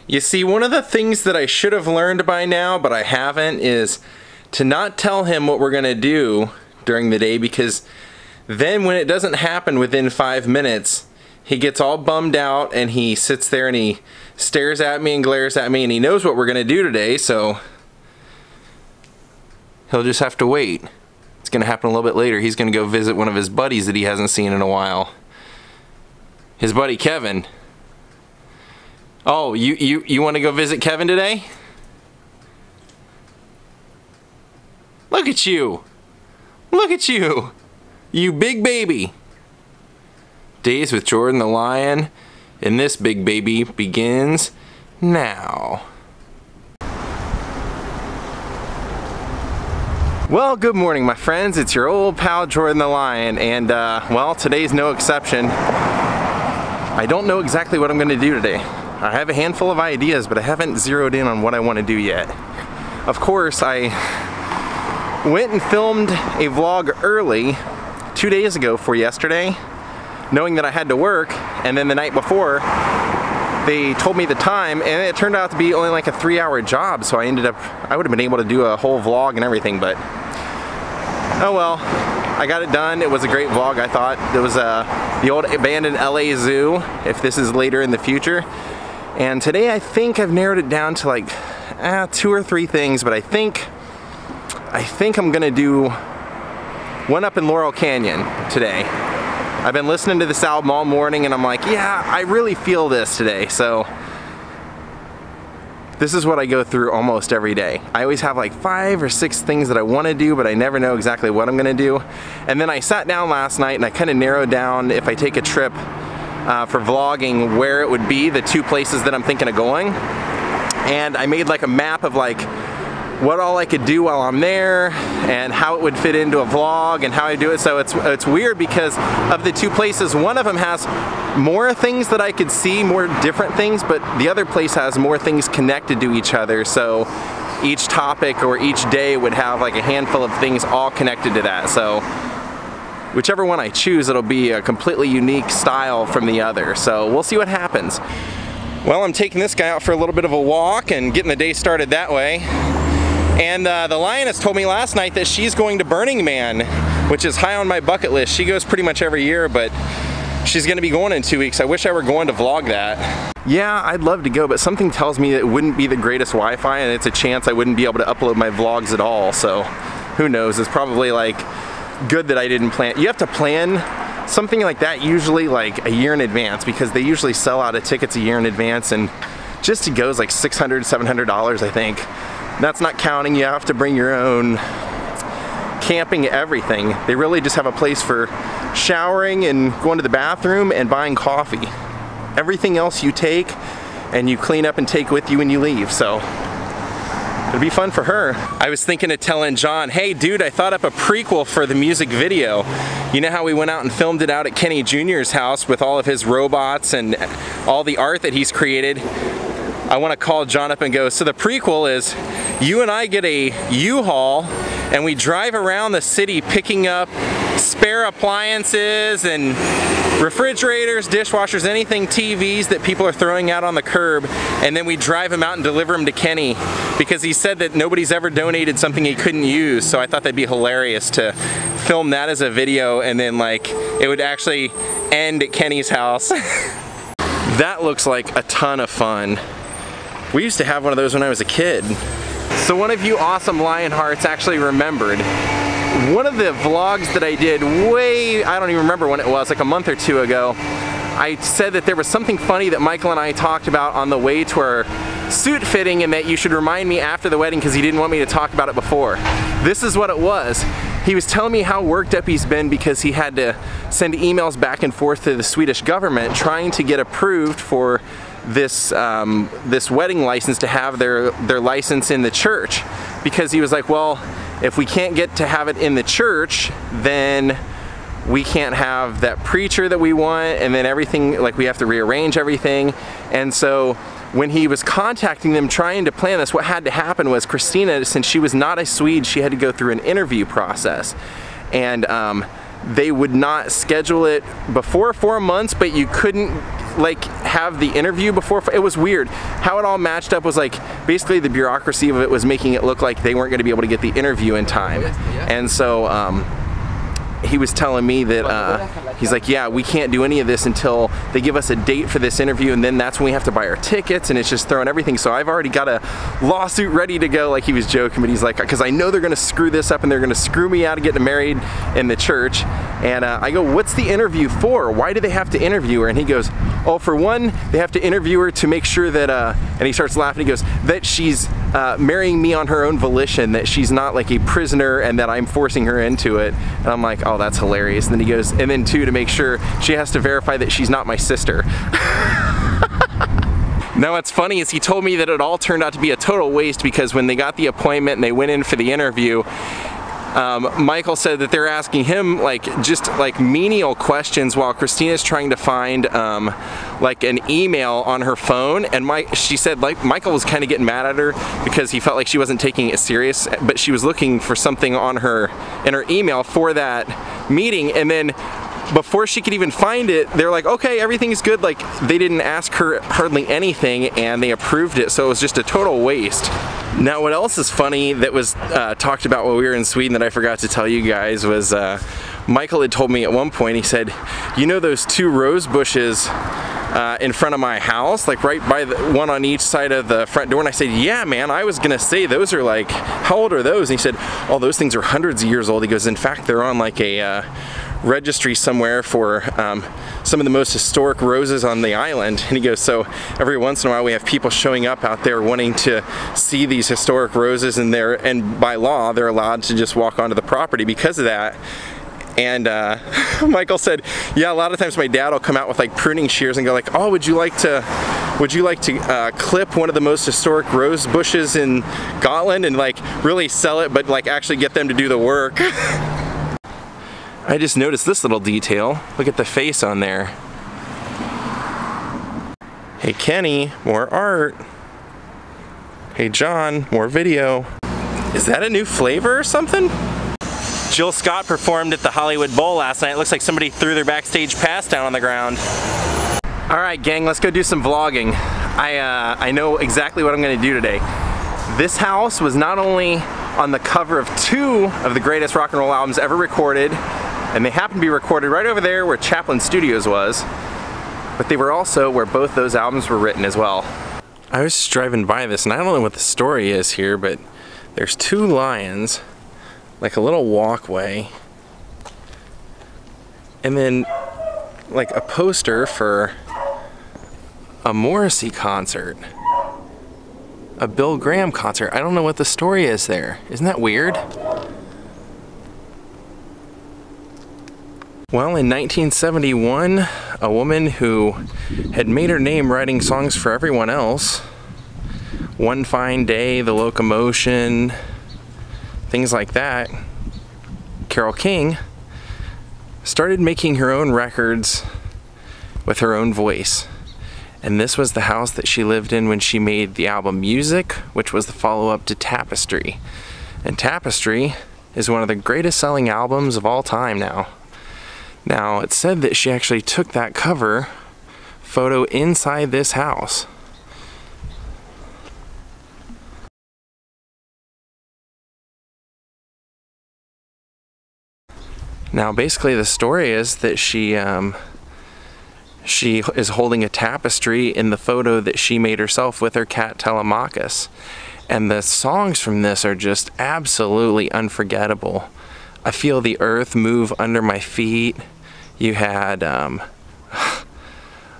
You see, one of the things that I should have learned by now, but I haven't, is to not tell him what we're gonna do during the day, because then when it doesn't happen within 5 minutes, he gets all bummed out and he sits there and he stares at me and glares at me, and he knows what we're gonna do today, so he'll just have to wait. It's gonna happen a little bit later. He's gonna go visit one of his buddies that he hasn't seen in a while. His buddy Kevin. Oh, you want to go visit Kevin today? Look at you. Look at you. You big baby. Daze with Jordan the Lion, and this big baby begins now. Well, good morning, my friends. It's your old pal Jordan the Lion, and well, today's no exception. I don't know exactly what I'm going to do today. I have a handful of ideas, but I haven't zeroed in on what I want to do yet. Of course, I went and filmed a vlog early 2 days ago for yesterday, knowing that I had to work, and then the night before they told me the time, and it turned out to be only like a 3-hour job, so I would have been able to do a whole vlog and everything, but oh well. I got it done. It was a great vlog, I thought. It was the old abandoned LA Zoo, if this is later in the future. And today I think I've narrowed it down to like 2 or 3 things, but I think I'm gonna do one up in Laurel Canyon today. I've been listening to this album all morning and I'm like, yeah, I really feel this today. So this is what I go through almost every day. I always have like 5 or 6 things that I want to do, but I never know exactly what I'm gonna do. And then I sat down last night and I kind of narrowed down, if I take a trip for vlogging, where it would be, the 2 places that I'm thinking of going. And I made like a map of like what all I could do while I'm there and how it would fit into a vlog and how I do it. So it's weird because of the 2 places, one of them has more things that I could see, more different things, but the other place has more things connected to each other. So each topic or each day would have like a handful of things all connected to that. So whichever one I choose, it'll be a completely unique style from the other. So we'll see what happens. Well, I'm taking this guy out for a little bit of a walk and getting the day started that way. And the lioness told me last night that she's going to Burning Man, which is high on my bucket list. She goes pretty much every year, but she's gonna be going in 2 weeks. I wish I were going to vlog that. Yeah, I'd love to go, but something tells me that it wouldn't be the greatest Wi-Fi, and it's a chance I wouldn't be able to upload my vlogs at all. So who knows? It's probably like good that I didn't plan. You have to plan something like that usually like a year in advance, because they usually sell out of tickets a year in advance, and just to go is like $600, $700, I think. That's not counting, you have to bring your own camping, everything. They really just have a place for showering and going to the bathroom and buying coffee. Everything else you take and you clean up and take with you when you leave, so it'll be fun for her. I was thinking of telling John, hey dude, I thought up a prequel for the music video. You know how we went out and filmed it out at Kenny Jr.'s house with all of his robots and all the art that he's created? I want to call John up and go, so the prequel is you and I get a U-Haul and we drive around the city picking up spare appliances and refrigerators, dishwashers, anything, TVs that people are throwing out on the curb, and then we drive them out and deliver them to Kenny, because he said that nobody's ever donated something he couldn't use. So I thought that'd be hilarious to film that as a video, and then like it would actually end at Kenny's house. That looks like a ton of fun. We used to have one of those when I was a kid. So one of you awesome lion hearts actually remembered one of the vlogs that I did I don't even remember when it was, like a month or 2 ago. I said that there was something funny that Michael and I talked about on the way to our suit fitting, and that you should remind me after the wedding because he didn't want me to talk about it before. This is what it was. He was telling me how worked up he's been because he had to send emails back and forth to the Swedish government trying to get approved for this this wedding license, to have their license in the church, because he was like, well, if we can't get to have it in the church, then we can't have that preacher that we want, and then everything, like we have to rearrange everything. And so when he was contacting them trying to plan this, what had to happen was Christina, since she was not a Swede, she had to go through an interview process, and they would not schedule it before 4 months, but you couldn't like have the interview before. It was weird. How it all matched up was like basically the bureaucracy of it was making it look like they weren't going to be able to get the interview in time. And so he was telling me that he's like, yeah, we can't do any of this until they give us a date for this interview, and then that's when we have to buy our tickets, and it's just throwing everything. So I've already got a lawsuit ready to go. Like, he was joking, but he's like, because I know they're gonna screw this up and they're gonna screw me out of getting married in the church. And I go, what's the interview for? Why do they have to interview her? And he goes, oh, for one, they have to interview her to make sure that, and he starts laughing, he goes, that she's marrying me on her own volition, that she's not like a prisoner and that I'm forcing her into it. And I'm like, oh, that's hilarious. And then he goes, and then two, to make sure she has to verify that she's not my sister. Now what's funny is he told me that it all turned out to be a total waste, because when they got the appointment and they went in for the interview, Michael said that they're asking him like just like menial questions while Christina's trying to find like an email on her phone, and she said like Michael was kind of getting mad at her because he felt like she wasn't taking it serious, but she was looking for something on in her email for that meeting, and then before she could even find it, they're like, okay, everything's good. Like, they didn't ask her hardly anything and they approved it, so it was just a total waste. Now what else is funny that was talked about while we were in Sweden that I forgot to tell you guys was Michael had told me at one point, he said, you know those two rose bushes in front of my house, like right by the one on each side of the front door? And I said, yeah man, I was gonna say those are like, how old are those? And he said, oh, those things are hundreds of years old. He goes, in fact, they're on like a registry somewhere for some of the most historic roses on the island. And he goes, so every once in a while we have people showing up out there wanting to see these historic roses, and by law they're allowed to just walk onto the property because of that. And Michael said, yeah, a lot of times my dad will come out with like pruning shears and go like, oh, would you like to clip one of the most historic rose bushes in Gotland and like really sell it, but like actually get them to do the work. I just noticed this little detail. Look at the face on there. Hey Kenny, more art. Hey John, more video. Is that a new flavor or something? Jill Scott performed at the Hollywood Bowl last night. It looks like somebody threw their backstage pass down on the ground. All right, gang, let's go do some vlogging. I know exactly what I'm gonna do today. This house was not only on the cover of 2 of the greatest rock and roll albums ever recorded, and they happened to be recorded right over there where Chaplin Studios was, but they were also where both those albums were written as well. I was just driving by this, and I don't know what the story is here, but there's 2 lions, like a little walkway, and then like a poster for a Morrissey concert, a Bill Graham concert. I don't know what the story is there. Isn't that weird? Well, in 1971, a woman who had made her name writing songs for everyone else, One Fine Day, The Locomotion, things like that, Carole King, started making her own records with her own voice. And this was the house that she lived in when she made the album Music, which was the follow-up to Tapestry. And Tapestry is one of the greatest selling albums of all time now. Now, it's said that she actually took that cover photo inside this house. Now, basically the story is that she is holding a tapestry in the photo that she made herself with her cat Telemachus. And the songs from this are just absolutely unforgettable. I Feel the Earth Move Under My Feet. You had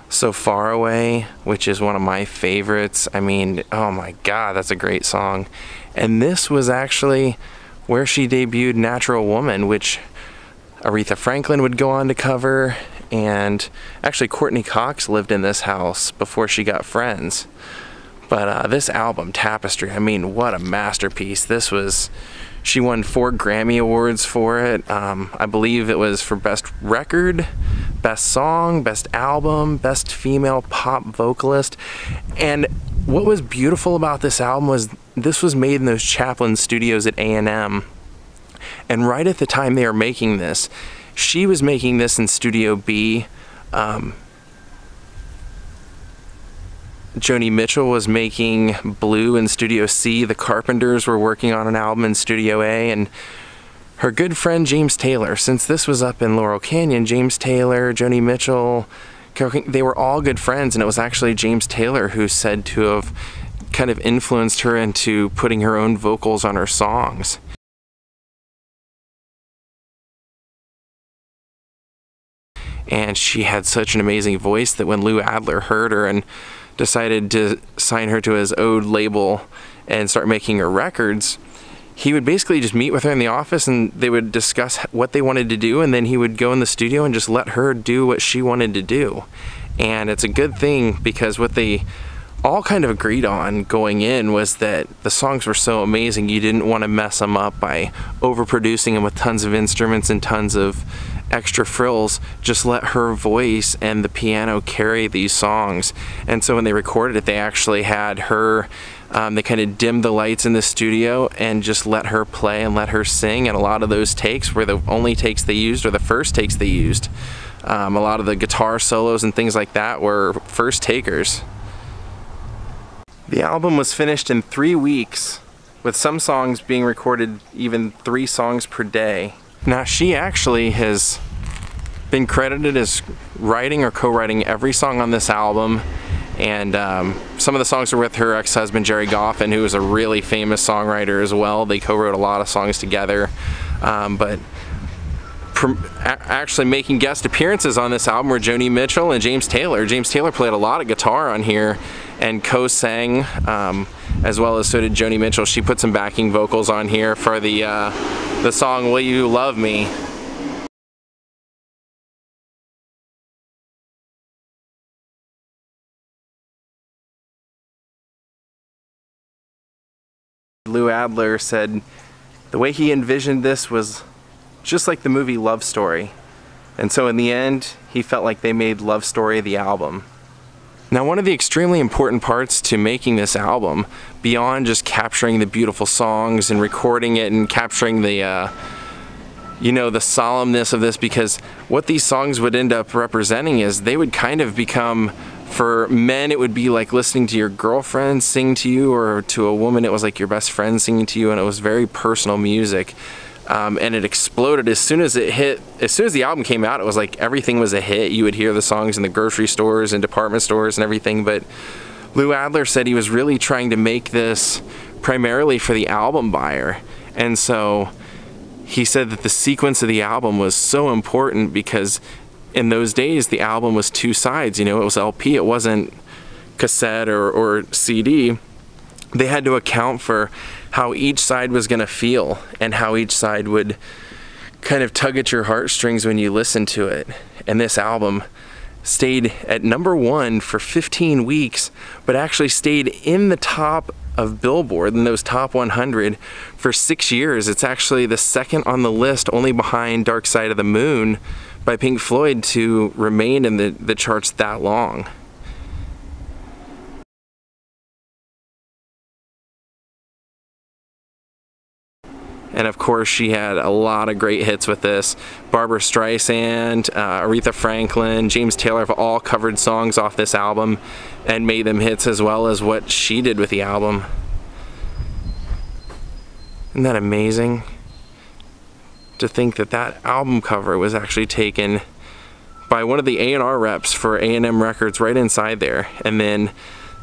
So Far Away, which is one of my favorites. I mean, oh my God, that's a great song. And this was actually where she debuted Natural Woman, which Aretha Franklin would go on to cover, and actually Courtney Cox lived in this house before she got Friends. But this album, Tapestry, I mean, what a masterpiece. This was, she won 4 Grammy Awards for it. I believe it was for Best Record, Best Song, Best Album, Best Female Pop Vocalist. And what was beautiful about this album was this was made in those Chaplin Studios at A&M. And right at the time they were making this, she was making this in Studio B. Joni Mitchell was making Blue in Studio C. The Carpenters were working on an album in Studio A, and her good friend James Taylor, since this was up in Laurel Canyon, James Taylor, Joni Mitchell, Carole King, they were all good friends, and it was actually James Taylor who's said to have kind of influenced her into putting her own vocals on her songs. And she had such an amazing voice that when Lou Adler heard her and decided to sign her to his Ode label and start making her records, he would basically just meet with her in the office and they would discuss what they wanted to do, and then he would go in the studio and just let her do what she wanted to do. And it's a good thing, because what they all kind of agreed on going in was that the songs were so amazing you didn't want to mess them up by overproducing them with tons of instruments and tons of extra frills. Just let her voice and the piano carry these songs. And so when they recorded it, they actually had her, they kind of dimmed the lights in the studio and just let her play and let her sing. And a lot of those takes were the only takes they used, or the first takes they used. A lot of the guitar solos and things like that were first takers. The album was finished in 3 weeks, with some songs being recorded even 3 songs per day. Now, she actually has been credited as writing or co-writing every song on this album, and some of the songs are with her ex-husband Jerry Goffin, who is a really famous songwriter as well. They co-wrote a lot of songs together, but actually making guest appearances on this album were Joni Mitchell and James Taylor. James Taylor played a lot of guitar on here and co-sang, as well as so did Joni Mitchell. She put some backing vocals on here for the song Will You Love Me. Lou Adler said the way he envisioned this was just like the movie Love Story. And so in the end, he felt like they made Love Story the album. Now, one of the extremely important parts to making this album, beyond just capturing the beautiful songs and recording it and capturing the, you know, the solemnness of this, because what these songs would end up representing is they would kind of become, for men, it would be like listening to your girlfriend sing to you, or to a woman, it was like your best friend singing to you, and it was very personal music. And it exploded as soon as it hit. As soon as the album came out, it was like everything was a hit. You would hear the songs in the grocery stores and department stores and everything. But Lou Adler said he was really trying to make this primarily for the album buyer. And so he said that the sequence of the album was so important, because in those days the album was 2 sides. You know, it was LP, it wasn't cassette or CD. They had to account for how each side was going to feel and how each side would kind of tug at your heartstrings when you listened to it. And this album stayed at #1 for 15 weeks, but actually stayed in the top of Billboard, in those top 100, for 6 years. It's actually the second on the list, only behind Dark Side of the Moon by Pink Floyd, to remain in the charts that long. And of course, she had a lot of great hits with this. Barbra Streisand, Aretha Franklin, James Taylor have all covered songs off this album and made them hits, as well as what she did with the album. Isn't that amazing? To think that that album cover was actually taken by one of the A&R reps for A&M Records right inside there. And then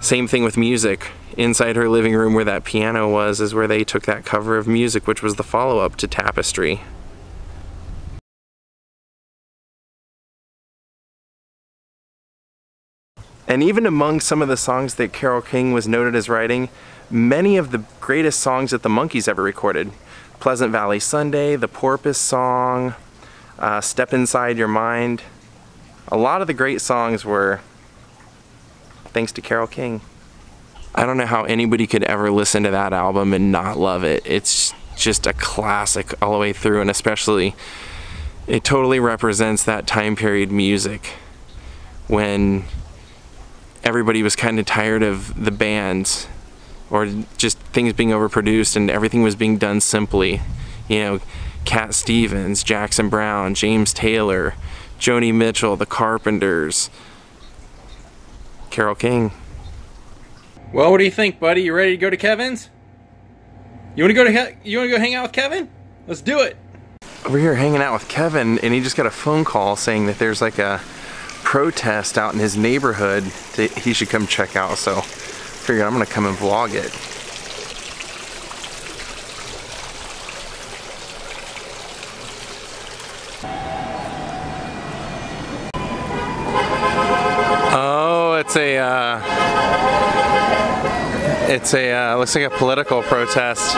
same thing with music. Inside her living room where that piano was is where they took that cover of Music, which was the follow-up to Tapestry. And even among some of the songs that Carole King was noted as writing, many of the greatest songs that the Monkees ever recorded. Pleasant Valley Sunday, the Porpoise song, Step Inside Your Mind. A lot of the great songs were thanks to Carole King. I don't know how anybody could ever listen to that album and not love it. It's just a classic all the way through, and especially it totally represents that time period music when everybody was kind of tired of the bands or just things being overproduced and everything was being done simply. You know, Cat Stevens, Jackson Browne, James Taylor, Joni Mitchell, the Carpenters, Carole King. Well, what do you think, buddy? You ready to go to Kevin's? You want to go hang out with Kevin? Let's do it. Over here hanging out with Kevin, and he just got a phone call saying that there's like a protest out in his neighborhood that he should come check out. So, figured I'm gonna come and vlog it. Oh, looks like a political protest.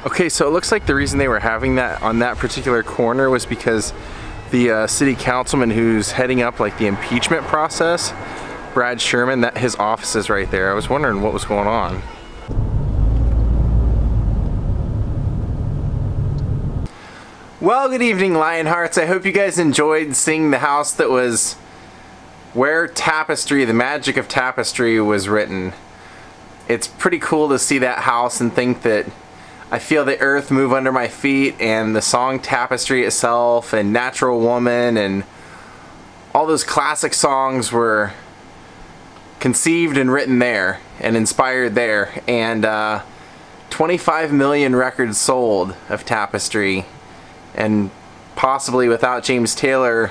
Okay, so it looks like the reason they were having that on that particular corner was because the city councilman who's heading up like the impeachment process, Brad Sherman, that his office is right there. I was wondering what was going on. Well, good evening, Lionhearts. I hope you guys enjoyed seeing the house that was where Tapestry, the magic of Tapestry, was written. It's pretty cool to see that house and think that I feel the earth move under my feet, and the song Tapestry itself and Natural Woman and all those classic songs were conceived and written there and inspired there. And 25 million records sold of Tapestry, and possibly without James Taylor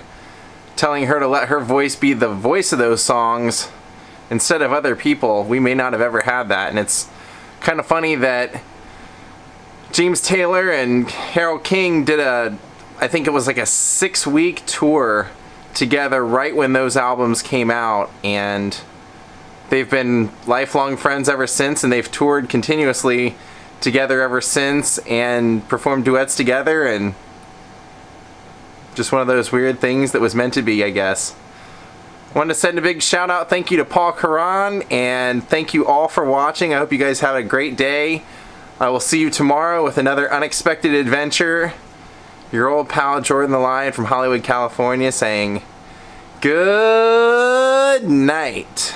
telling her to let her voice be the voice of those songs instead of other people, we may not have ever had that. And it's kind of funny that James Taylor and Carole King did I think it was like a 6-week tour together right when those albums came out, and they've been lifelong friends ever since, and they've toured continuously together ever since and performed duets together, and just one of those weird things that was meant to be, I guess. I wanted to send a big shout out, thank you to Paul Caron, and thank you all for watching. I hope you guys had a great day. I will see you tomorrow with another unexpected adventure. Your old pal Jordan the Lion from Hollywood, California saying good night.